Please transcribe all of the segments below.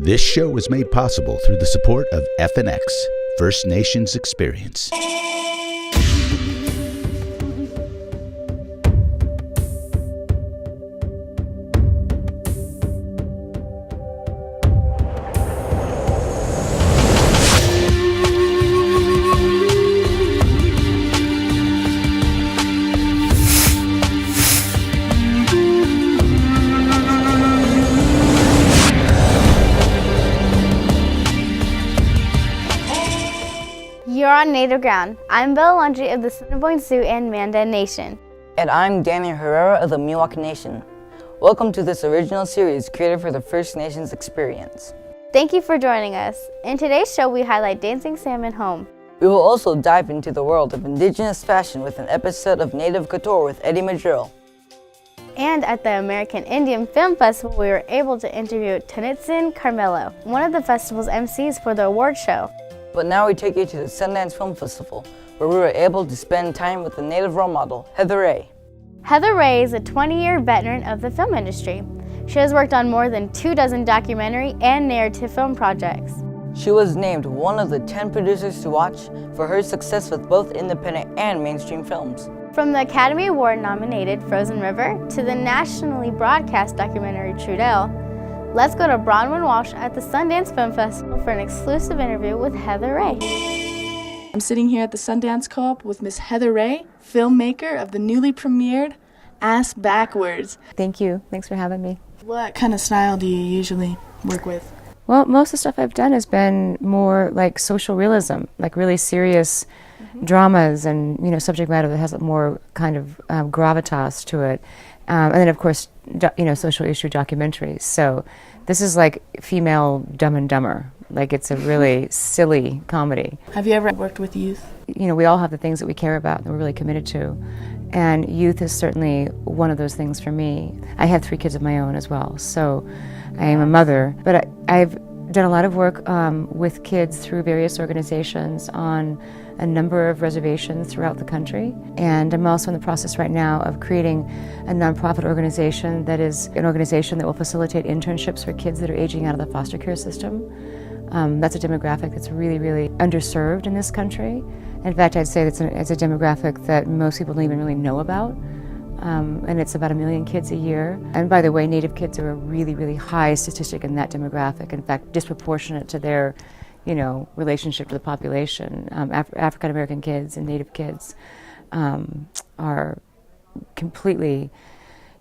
This show was made possible through the support of FNX, First Nations Experience. You're on native ground. I'm Bella Laundrie of the Assiniboine Sioux and Mandan Nation. And I'm Danny Herrera of the Miwok Nation. Welcome to this original series created for the First Nations Experience. Thank you for joining us. In today's show, we highlight Danncing Salmon Home. We will also dive into the world of indigenous fashion with an episode of Native Couture with Eddie Madril. And at the American Indian Film Festival, we were able to interview Danncing Carmelo, one of the festival's MCs for the award show. But now we take you to the Sundance Film Festival, where we were able to spend time with the Native role model, Heather Rae. Heather Rae is a 20-year veteran of the film industry. She has worked on more than 24 documentary and narrative film projects. She was named one of the 10 producers to watch for her success with both independent and mainstream films. From the Academy Award-nominated Frozen River to the nationally broadcast documentary Trudell, let's go to Bronwyn Walsh at the Sundance Film Festival for an exclusive interview with Heather Rae. I'm sitting here at the Sundance Co-op with Miss Heather Rae, filmmaker of the newly premiered Ass Backwards. Thank you. Thanks for having me. What kind of style do you usually work with? Well, most of the stuff I've done has been more like social realism, like really serious dramas and, subject matter that has more kind of gravitas to it. And then, of course, social issue documentaries. So this is like female Dumb and Dumber. Like, it's a really silly comedy. Have you ever worked with youth? We all have the things that we care about that we're really committed to. And youth is certainly one of those things for me. I have 3 kids of my own as well, so I am a mother. But I've done a lot of work with kids through various organizations on a number of reservations throughout the country. And I'm also in the process right now of creating a nonprofit organization that is an organization that will facilitate internships for kids that are aging out of the foster care system. That's a demographic that's really, really underserved in this country. In fact, I'd say it's a demographic that most people don't even really know about. And it's about 1 million kids a year. And by the way, Native kids are a really, really high statistic in that demographic. In fact, disproportionate to their relationship to the population. African American kids and Native kids are completely,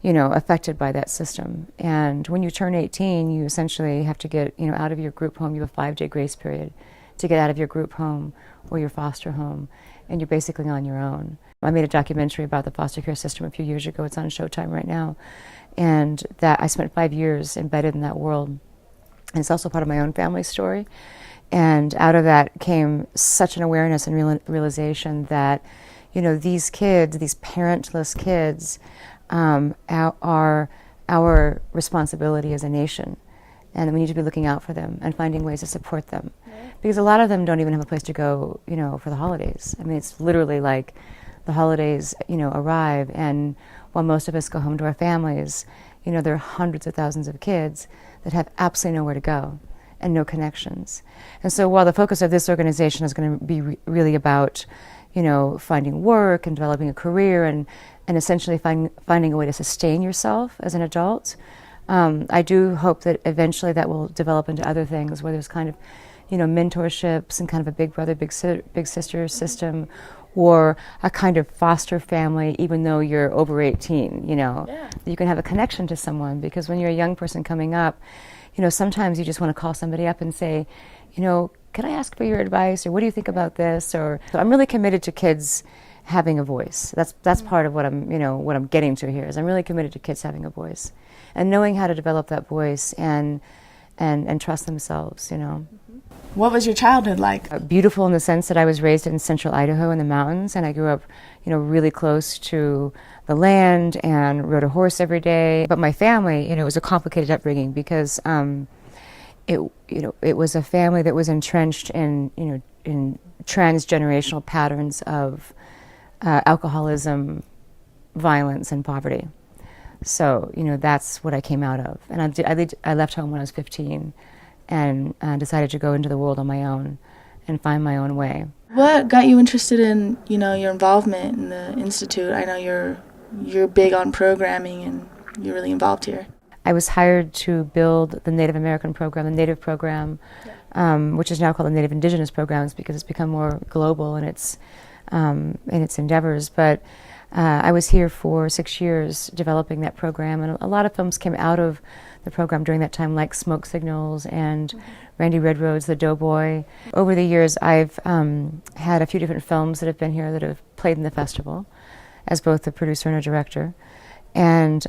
affected by that system. And when you turn 18, you essentially have to get, out of your group home. You have a 5-day grace period to get out of your group home or your foster home, and you're basically on your own. I made a documentary about the foster care system a few years ago. It's on Showtime right now. And that I spent 5 years embedded in that world. And it's also part of my own family story. And out of that came such an awareness and realization that, these kids, these parentless kids, are our responsibility as a nation. And we need to be looking out for them and finding ways to support them. Right. Because a lot of them don't even have a place to go, for the holidays. I mean, it's literally like the holidays, arrive, and while most of us go home to our families, there are hundreds of thousands of kids that have absolutely nowhere to go and no connections. And so while the focus of this organization is going to be really about, finding work and developing a career and essentially finding a way to sustain yourself as an adult, I do hope that eventually that will develop into other things where there's kind of, mentorships and kind of a big brother, big sister system, or a kind of foster family, even though you're over 18, You can have a connection to someone, because when you're a young person coming up, sometimes you just want to call somebody up and say, can I ask for your advice, or what do you think about this? So I'm really committed to kids having a voice. That's part of what I'm getting to here, is I'm really committed to kids having a voice and knowing how to develop that voice and trust themselves, What was your childhood like? Beautiful in the sense that I was raised in central Idaho in the mountains, and I grew up, really close to the land and rode a horse every day. But my family, it was a complicated upbringing because it was a family that was entrenched in transgenerational patterns of alcoholism, violence, and poverty. So, that's what I came out of. And I left home when I was 15 and decided to go into the world on my own and find my own way. What got you interested in, your involvement in the Institute? I know you're big on programming and you're really involved here. I was hired to build the Native American program, the Native program, which is now called the Native Indigenous programs because it's become more global in its endeavors. But I was here for 6 years developing that program, and a lot of films came out of the program during that time, like Smoke Signals and Randy Redroad's The Doughboy. Over the years, I've had a few different films that have been here that have played in the festival as both a producer and a director. And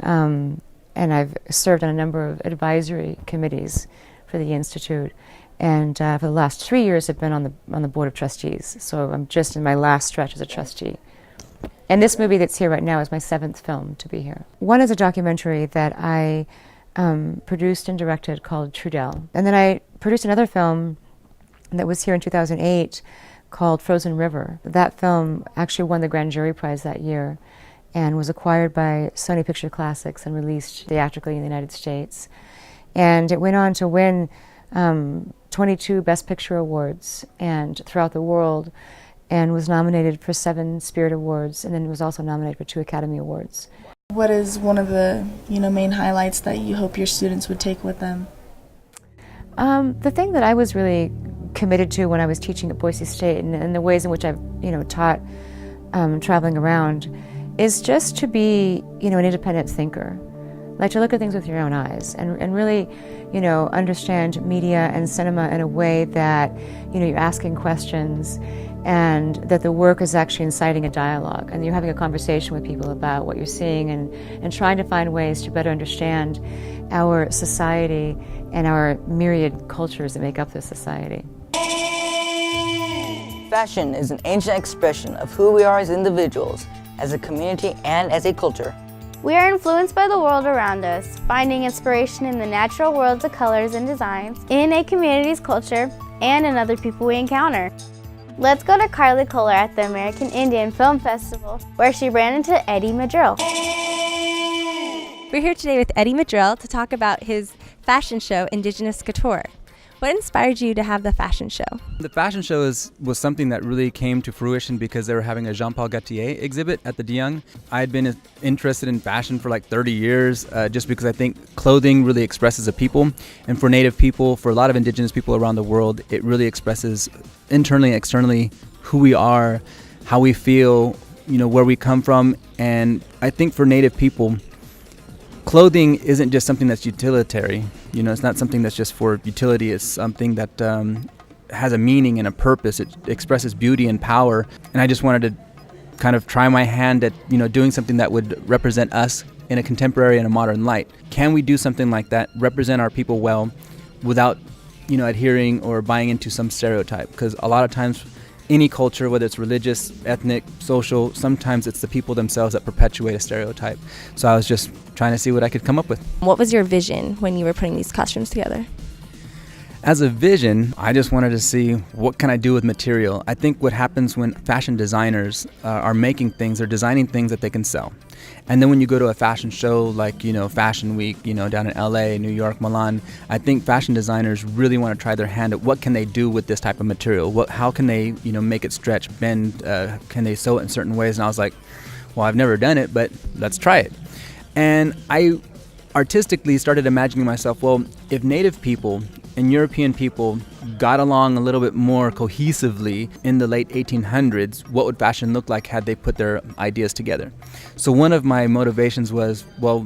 I've served on a number of advisory committees for the Institute. And for the last 3 years, I've been on the board of trustees. So I'm just in my last stretch as a trustee. And this movie that's here right now is my 7th film to be here. One is a documentary that I produced and directed called Trudel. And then I produced another film that was here in 2008 called Frozen River. That film actually won the Grand Jury Prize that year and was acquired by Sony Picture Classics and released theatrically in the United States. And it went on to win 22 Best Picture awards and throughout the world, and was nominated for 7 Spirit Awards, and then was also nominated for 2 Academy Awards. What is one of the main highlights that you hope your students would take with them? The thing that I was really committed to when I was teaching at Boise State, and the ways in which I've taught traveling around, is just to be an independent thinker, like to look at things with your own eyes and really understand media and cinema in a way that you're asking questions, and that the work is actually inciting a dialogue, and you're having a conversation with people about what you're seeing, and trying to find ways to better understand our society and our myriad cultures that make up this society. Fashion is an ancient expression of who we are as individuals, as a community, and as a culture. We are influenced by the world around us, finding inspiration in the natural worlds of colors and designs, in a community's culture, and in other people we encounter. Let's go to Carly Kohler at the American Indian Film Festival, where she ran into Eddie Madril. We're here today with Eddie Madril to talk about his fashion show, Indigenous Couture. What inspired you to have the fashion show? The fashion show was something that really came to fruition because they were having a Jean-Paul Gaultier exhibit at the De Young. I had been interested in fashion for like 30 years just because I think clothing really expresses a people. And for Native people, for a lot of Indigenous people around the world, it really expresses internally and externally who we are, how we feel, where we come from. And I think for Native people, clothing isn't just something that's utilitarian. It's not something that's just for utility. It's something that has a meaning and a purpose. It expresses beauty and power. And I just wanted to kind of try my hand at, doing something that would represent us in a contemporary and a modern light. Can we do something like that, represent our people well, without, adhering or buying into some stereotype? Because a lot of times, any culture, whether it's religious, ethnic, social, sometimes it's the people themselves that perpetuate a stereotype. So I was just trying to see what I could come up with. What was your vision when you were putting these costumes together? As a vision, I just wanted to see what can I do with material. I think what happens when fashion designers are making things, they're designing things that they can sell. And then when you go to a fashion show like, Fashion Week, down in LA, New York, Milan, I think fashion designers really want to try their hand at what can they do with this type of material? How can they, make it stretch, bend? Can they sew it in certain ways? And I was like, well, I've never done it, but let's try it. And I artistically started imagining myself, well, if Native people and European people got along a little bit more cohesively in the late 1800s, what would fashion look like had they put their ideas together? So one of my motivations was, well,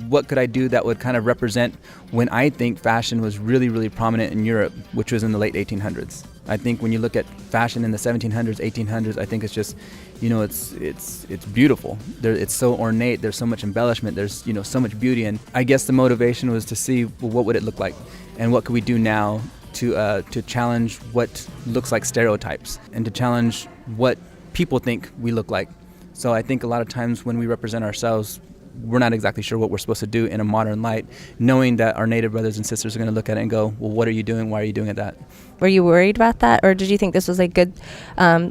what could I do that would kind of represent when I think fashion was really, really prominent in Europe, which was in the late 1800s. I think when you look at fashion in the 1700s, 1800s, I think it's just, it's beautiful. It's so ornate. There's so much embellishment. There's, so much beauty. And I guess the motivation was to see, well, what would it look like? And what could we do now to challenge what looks like stereotypes and to challenge what people think we look like? So I think a lot of times when we represent ourselves, we're not exactly sure what we're supposed to do in a modern light, knowing that our Native brothers and sisters are going to look at it and go, well, what are you doing? Why are you doing it that? Were you worried about that, or did you think this was a good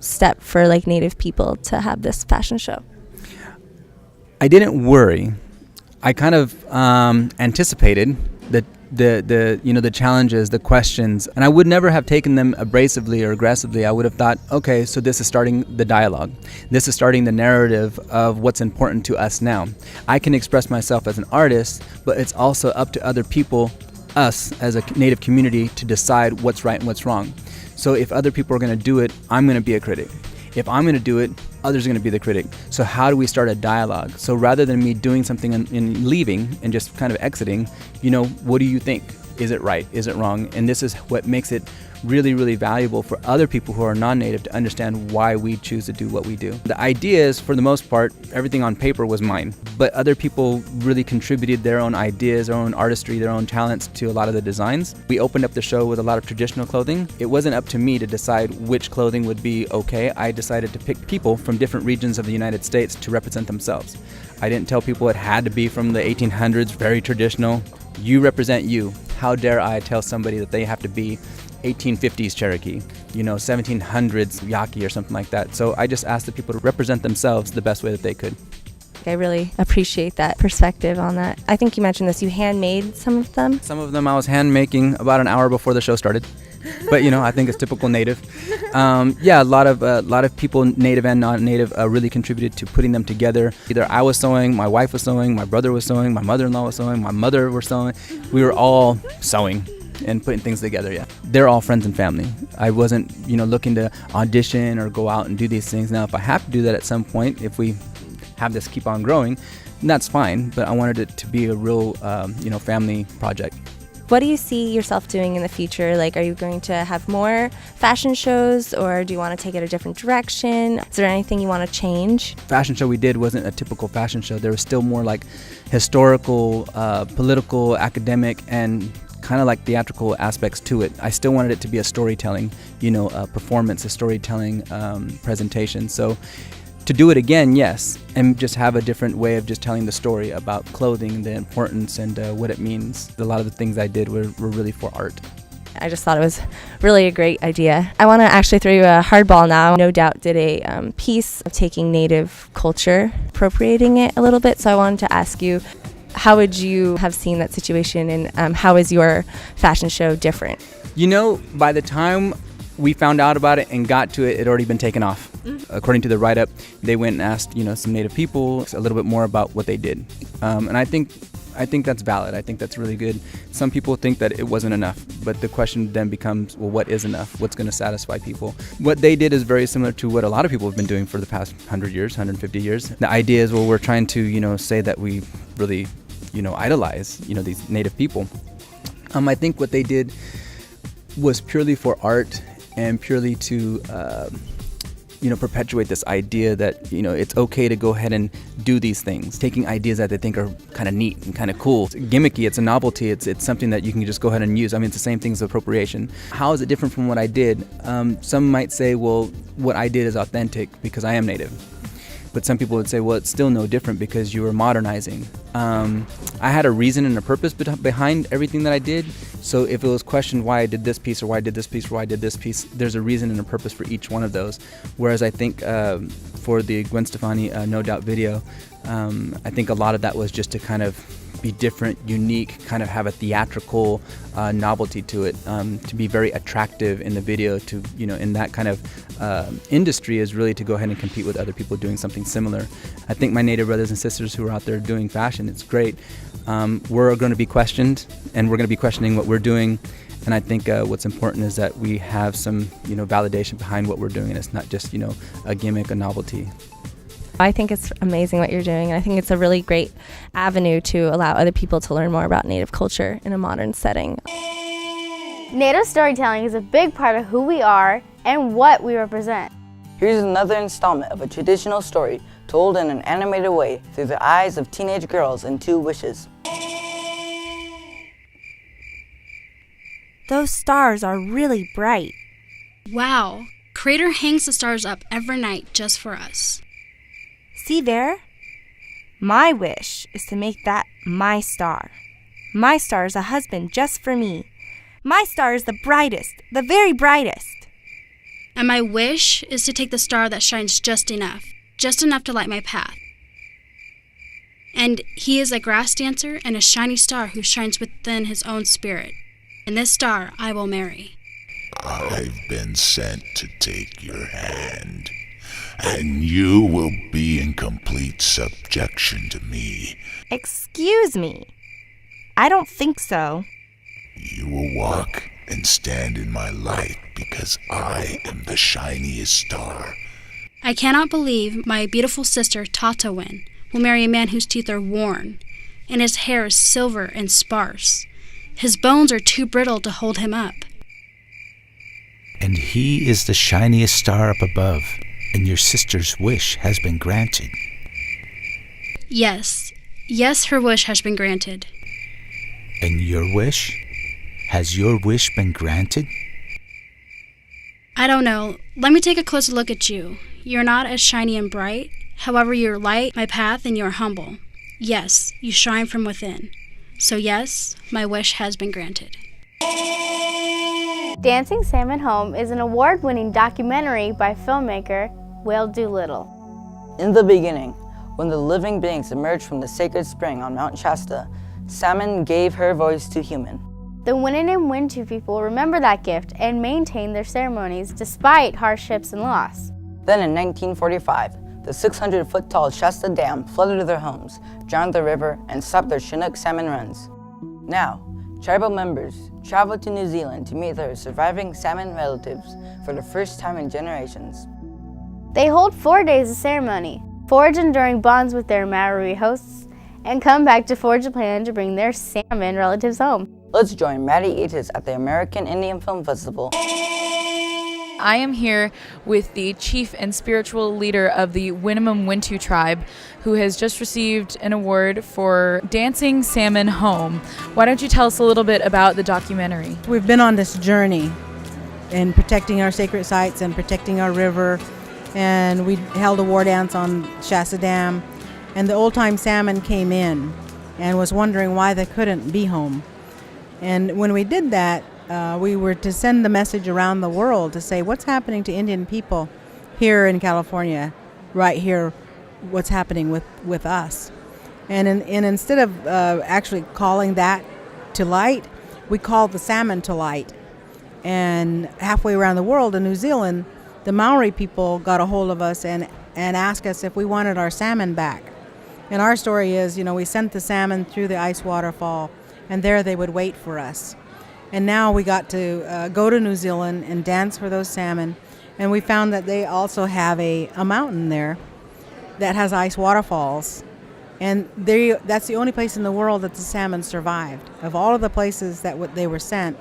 step for Native people to have this fashion show? I didn't worry. I kind of anticipated the challenges, the questions, and I would never have taken them abrasively or aggressively. I would have thought, okay, so this is starting the dialogue. This is starting the narrative of what's important to us now. I can express myself as an artist, but it's also up to other people, us as a Native community, to decide what's right and what's wrong. So if other people are going to do it, I'm going to be a critic. If I'm going to do it, others are going to be the critic. So how do we start a dialogue? So rather than me doing something and leaving and just kind of exiting, what do you think? Is it right? Is it wrong? And this is what makes it really, really valuable for other people who are non-Native to understand why we choose to do what we do. The ideas, for the most part, everything on paper was mine, but other people really contributed their own ideas, their own artistry, their own talents to a lot of the designs. We opened up the show with a lot of traditional clothing. It wasn't up to me to decide which clothing would be okay. I decided to pick people from different regions of the United States to represent themselves. I didn't tell people it had to be from the 1800s, very traditional. You represent you. How dare I tell somebody that they have to be 1850s Cherokee, 1700s Yaqui or something like that. So I just asked the people to represent themselves the best way that they could. I really appreciate that perspective on that. I think you mentioned this, you handmade some of them? Some of them I was hand making about an hour before the show started. But I think it's typical Native. A lot of people, Native and non-Native, really contributed to putting them together. Either I was sewing, my wife was sewing, my brother was sewing, my mother-in-law was sewing, my mother was sewing. We were all sewing and putting things together. Yeah, they're all friends and family. I wasn't looking to audition or go out and do these things. Now if I have to do that at some point, if we have this keep on growing, that's fine, but I wanted it to be a real family project. What do you see yourself doing in the future? Like, are you going to have more fashion shows, or do you want to take it a different direction? Is there anything you want to change? Fashion show we did wasn't a typical fashion show. There was still more like historical, political, academic, and kind of like theatrical aspects to it. I still wanted it to be a storytelling, performance, a storytelling presentation. So to do it again, yes, and just have a different way of just telling the story about clothing, the importance, and what it means. A lot of the things I did were really for art. I just thought it was really a great idea. I want to actually throw you a hardball now. No Doubt did a piece of taking Native culture, appropriating it a little bit, so I wanted to ask you, how would you have seen that situation, and how is your fashion show different? By the time we found out about it and got to it, it had already been taken off. According to the write-up, they went and asked, some Native people a little bit more about what they did. And I think that's valid. I think that's really good. Some people think that it wasn't enough, but the question then becomes, well, what is enough? What's going to satisfy people? What they did is very similar to what a lot of people have been doing for the past 100 years, 150 years. The idea is, well, we're trying to, say that we really, idolize, these Native people. I think what they did was purely for art and purely to perpetuate this idea that it's okay to go ahead and do these things, taking ideas that they think are kind of neat and kind of cool. It's gimmicky, it's a novelty, it's something that you can just go ahead and use. I mean, it's the same thing as appropriation. How is it different from what I did? Some might say, well, what I did is authentic because I am Native. But some people would say, well, it's still no different because you were modernizing. I had a reason and a purpose behind everything that I did. So if it was questioned why I did this piece or why I did this piece or why I did this piece, there's a reason and a purpose for each one of those. Whereas I think for the Gwen Stefani No Doubt video, I think a lot of that was just to kind of be different, unique, kind of have a theatrical novelty to it, to be very attractive in the video, to, in that kind of industry is really to go ahead and compete with other people doing something similar. I think my Native brothers and sisters who are out there doing fashion, it's great. We're going to be questioned, and we're going to be questioning what we're doing. And I think what's important is that we have some, validation behind what we're doing, and it's not just, a gimmick, a novelty. I think it's amazing what you're doing, and I think it's a really great avenue to allow other people to learn more about Native culture in a modern setting. Native storytelling is a big part of who we are and what we represent. Here's another installment of a traditional story told in an animated way through the eyes of teenage girls in 2 wishes. Those stars are really bright. Wow, Creator hangs the stars up every night just for us. See there? My wish is to make that my star. My star is a husband just for me. My star is the brightest, the very brightest. And my wish is to take the star that shines just enough to light my path. And he is a grass dancer and a shiny star who shines within his own spirit. And this star I will marry. I've been sent to take your hand, and you will be in complete subjection to me. Excuse me. I don't think so. You will walk and stand in my light because I am the shiniest star. I cannot believe my beautiful sister Tatawin will marry a man whose teeth are worn, and his hair is silver and sparse. His bones are too brittle to hold him up. And he is the shiniest star up above, and your sister's wish has been granted. Yes, her wish has been granted. And your wish? Has your wish been granted? I don't know. Let me take a closer look at you. You're not as shiny and bright. However, you're light, my path, and you're humble. Yes, you shine from within. So yes, my wish has been granted. Danncing Salmon Home is an award-winning documentary by filmmaker Will Doolittle. In the beginning, when the living beings emerged from the sacred spring on Mount Shasta, salmon gave her voice to human. The Winemum Wintu people remember that gift and maintain their ceremonies despite hardships and loss. Then in 1945, the 600-foot-tall Shasta Dam flooded their homes, drowned the river, and stopped their Chinook salmon runs. Now, tribal members traveled to New Zealand to meet their surviving salmon relatives for the first time in generations. They hold 4 days of ceremony, forge enduring bonds with their Maori hosts, and come back to forge a plan to bring their salmon relatives home. Let's join Maddie Atis at the American Indian Film Festival. I am here with the chief and spiritual leader of the Winemum Wintu tribe, who has just received an award for Danncing Salmon Home. Why don't you tell us a little bit about the documentary? We've been on this journey in protecting our sacred sites and protecting our river, and we held a war dance on Shasta Dam, and the old-time salmon came in and was wondering why they couldn't be home. And when we did that, we were to send the message around the world to say what's happening to Indian people here in California, right here, what's happening with us. And instead of actually calling that to light, we called the salmon to light. And halfway around the world in New Zealand, the Maori people got a hold of us and asked us if we wanted our salmon back. And our story is, we sent the salmon through the ice waterfall, and there they would wait for us. And now we got to go to New Zealand and dance for those salmon. And we found that they also have a mountain there that has ice waterfalls. And that's the only place in the world that the salmon survived. Of all of the places that they were sent,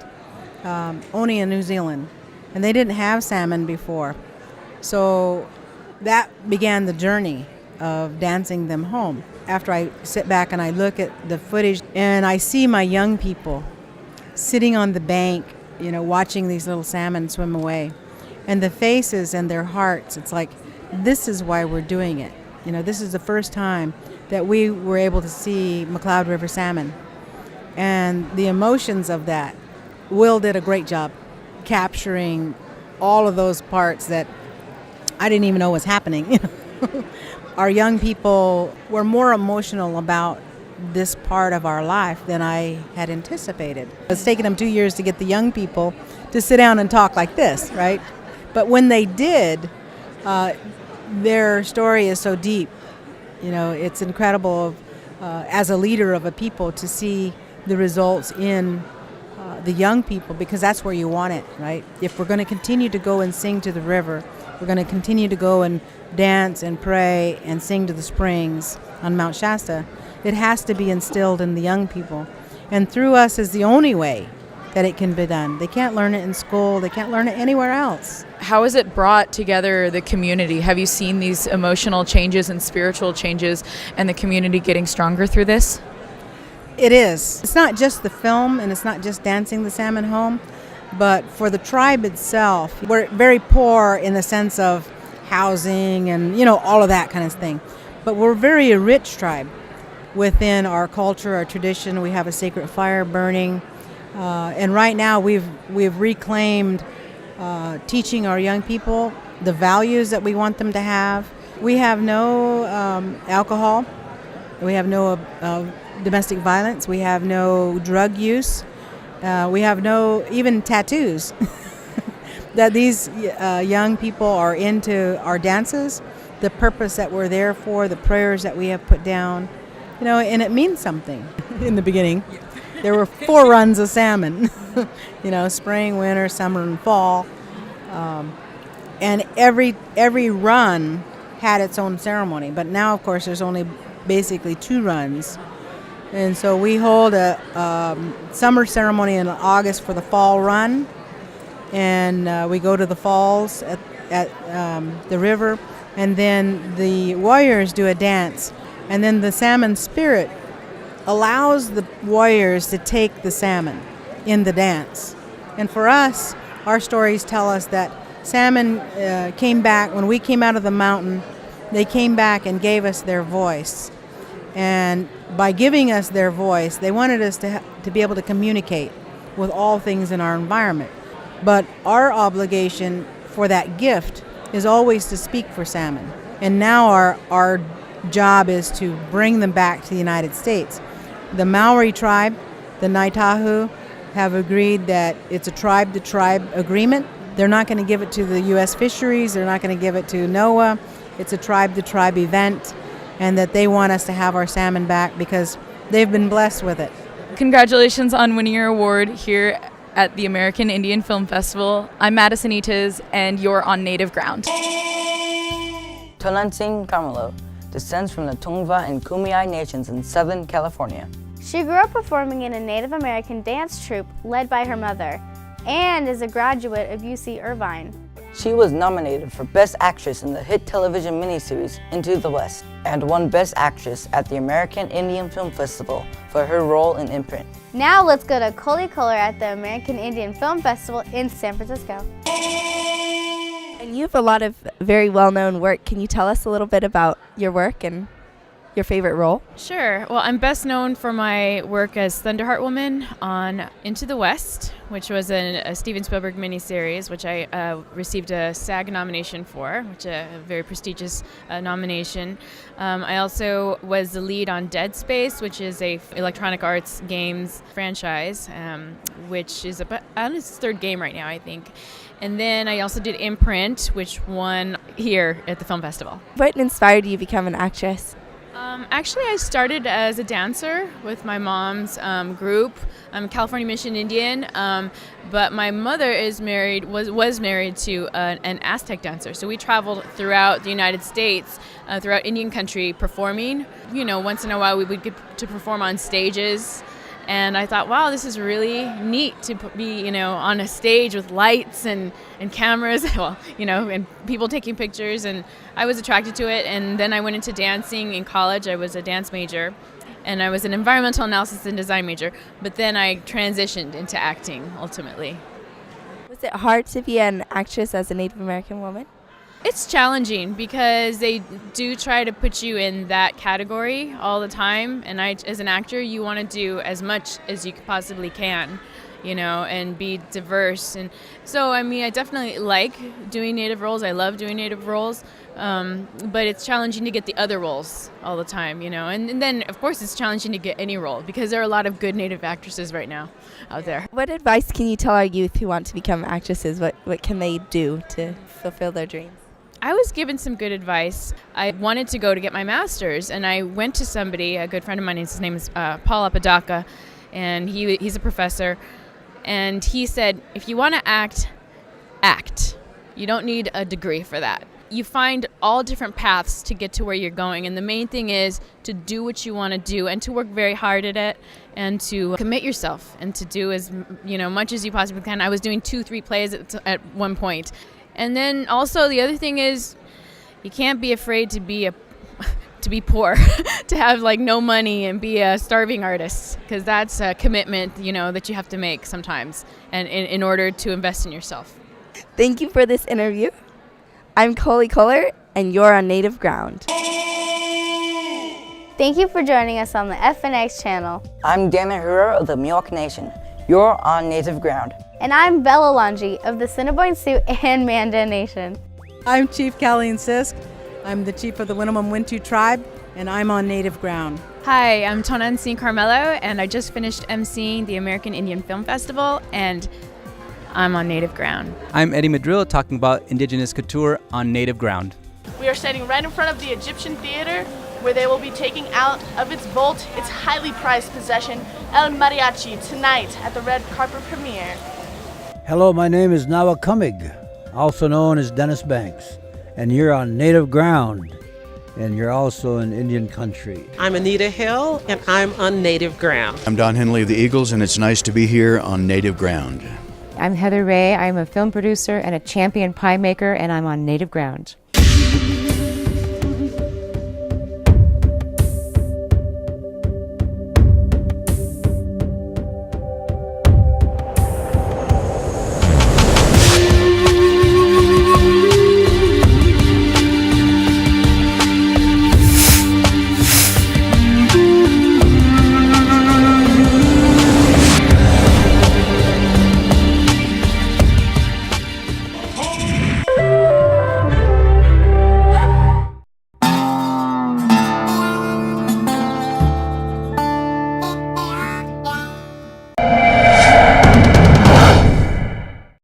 only in New Zealand. And they didn't have salmon before. So that began the journey of dancing them home. After I sit back and I look at the footage and I see my young people sitting on the bank, watching these little salmon swim away. And the faces and their hearts, it's like, this is why we're doing it. This is the first time that we were able to see McCloud River salmon. And the emotions of that, Will did a great job capturing all of those parts that I didn't even know was happening. Our young people were more emotional about this part of our life than I had anticipated. It's taken them 2 years to get the young people to sit down and talk like this, right? But when they did, their story is so deep. It's incredible as a leader of a people to see the results in the young people, because that's where you want it, right? If we're going to continue to go and sing to the river, we're going to continue to go and dance and pray and sing to the springs on Mount Shasta, it has to be instilled in the young people. And through us is the only way that it can be done. They can't learn it in school. They can't learn it anywhere else. How has it brought together the community? Have you seen these emotional changes and spiritual changes and the community getting stronger through this? It is. It's not just the film and it's not just Danncing the Salmon Home, but for the tribe itself, we're very poor in the sense of housing and, all of that kind of thing. But we're very a rich tribe within our culture, our tradition. We have a sacred fire burning. And right now we've reclaimed teaching our young people the values that we want them to have. We have no alcohol. We have no domestic violence. We have no drug use. We have no even tattoos. That these young people are into our dances, the purpose that we're there for, the prayers that we have put down, and it means something. In the beginning, there were 4 runs of salmon, spring, winter, summer, and fall, and every run had its own ceremony. But now, of course, there's only basically 2 runs, and so we hold a summer ceremony in August for the fall run. And we go to the falls at the river, and then the warriors do a dance, and then the salmon spirit allows the warriors to take the salmon in the dance. And for us, our stories tell us that salmon came back when we came out of the mountain. They came back and gave us their voice, and by giving us their voice, they wanted us to be able to communicate with all things in our environment. But our obligation for that gift is always to speak for salmon. And now our job is to bring them back to the United States. The Maori tribe, the Naitahu, have agreed that it's a tribe-to-tribe agreement. They're not going to give it to the U.S. fisheries. They're not going to give it to NOAA. It's a tribe-to-tribe event, and that they want us to have our salmon back because they've been blessed with it. Congratulations on winning your award here at the American Indian Film Festival. I'm Madison Ites, and you're on native ground. Danncing Carmelo descends from the Tongva and Kumeyaay nations in Southern California. She grew up performing in a Native American dance troupe led by her mother, and is a graduate of UC Irvine. She was nominated for Best Actress in the hit television miniseries Into the West, and won Best Actress at the American Indian Film Festival for her role in Imprint. Now let's go to Carly Kohler at the American Indian Film Festival in San Francisco. And you have a lot of very well-known work. Can you tell us a little bit about your work and your favorite role? Sure. Well, I'm best known for my work as Thunderheart Woman on Into the West, which was a Steven Spielberg miniseries, which I received a SAG nomination for, which is a very prestigious nomination. I also was the lead on Dead Space, which is a electronic arts games franchise, which is on its 3rd game right now, I think. And then I also did Imprint, which won here at the film festival. What inspired you to become an actress? Actually, I started as a dancer with my mom's group. I'm California Mission Indian, but my mother was married to an Aztec dancer. So we traveled throughout the United States, throughout Indian country, performing. Once in a while we would get to perform on stages. And I thought, wow, this is really neat to be, on a stage with lights and cameras, and people taking pictures. And I was attracted to it. And then I went into dancing in college. I was a dance major, and I was an environmental analysis and design major. But then I transitioned into acting, ultimately. Was it hard to be an actress as a Native American woman? It's challenging because they do try to put you in that category all the time. And as an actor, you want to do as much as you possibly can, and be diverse. And so, I definitely like doing Native roles. I love doing Native roles. But it's challenging to get the other roles all the time, And then, of course, it's challenging to get any role because there are a lot of good Native actresses right now out there. What advice can you tell our youth who want to become actresses? What can they do to fulfill their dreams? I was given some good advice. I wanted to go to get my master's, and I went to somebody, a good friend of mine, his name is Paul Apodaca, and he's a professor, and he said, if you want to act. You don't need a degree for that. You find all different paths to get to where you're going, and the main thing is to do what you want to do and to work very hard at it and to commit yourself and to do as much as you possibly can. I was doing 2-3 plays at one point. And then also the other thing is you can't be afraid to be poor, to have no money and be a starving artist, because that's a commitment, that you have to make sometimes and in order to invest in yourself. Thank you for this interview. I'm Carly Kohler, and you're on Native Ground. Thank you for joining us on the FNX channel. I'm Dana Herrera of the Miwok Nation. You're on Native Ground. And I'm Bella Longi of the Assiniboine Sioux and Mandan Nation. I'm Cheif Calleen Sisk. I'm the chief of the Winemum Wintu tribe, and I'm on native ground. Hi, I'm Danncing Carmelo, and I just finished emceeing the American Indian Film Festival, and I'm on native ground. I'm Eddie Madril, talking about indigenous couture on native ground. We are standing right in front of the Egyptian Theater, where they will be taking out of its vault its highly prized possession, El Mariachi, tonight at the red carpet premiere. Hello, my name is Nawa Kumig, also known as Dennis Banks, and you're on native ground, and you're also in Indian country. I'm Anita Hill, and I'm on native ground. I'm Don Henley of the Eagles, and it's nice to be here on native ground. I'm Heather Rae. I'm a film producer and a champion pie maker, and I'm on native ground.